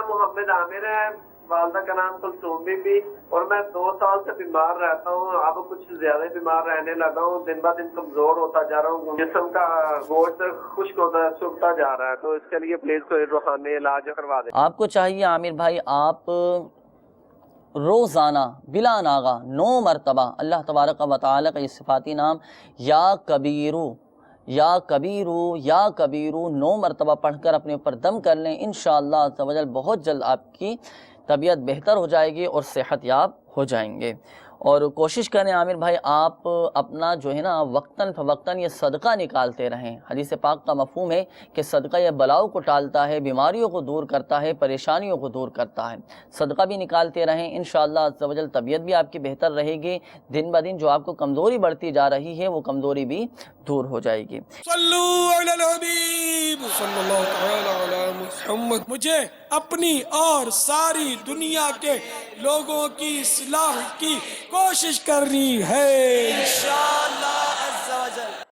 नाम मोहम्मद आमिर है, वालदा का नाम कुलसूम बीबी, और मैं 2 साल से बीमार रहता हूँ। अब कुछ ज्यादा ही बीमार रहने लगा हूँ, दिन ब दिन कमजोर होता जा रहा हूँ, जिस्म का गोश्त खुश्क होता सूखता जा रहा है। तो इसके लिए प्लीज कोई रूहानी इलाज करवा दें। आपको चाहिए आमिर भाई, आप रोज़ाना बिला नागा 9 मरतबा अल्लाह तबारक व तआला का ये सिफाती नाम या कबीरू या कबीरू या कबीरू 9 मरतबा पढ़कर अपने ऊपर दम कर लें। इंशाअल्लाह अज़्ज़ व जल बहुत जल्द आपकी तबीयत बेहतर हो जाएगी और सेहतयाब हो जाएंगे। और कोशिश करें आमिर भाई, आप अपना जो है ना वक्तन फ़वक्तन ये सदका निकालते रहें। हदीस पाक का मफ़हूम है कि सदका ये बलाओं को टालता है, बीमारियों को दूर करता है, परेशानियों को दूर करता है। सदका भी निकालते रहें, इंशाअल्लाह अज़्ज़ व जल तबीयत भी आपकी बेहतर रहेगी। दिन ब दिन जो आपको कमज़ोरी बढ़ती जा रही है वो कमज़ोरी भी दूर हो जाएगी। सल्लू अलल हबीब सल्लल्लाहु तआला अला मुहम्मद। मुझे अपनी और सारी दुनिया के लोगों की इस्लाह की कोशिश करनी है।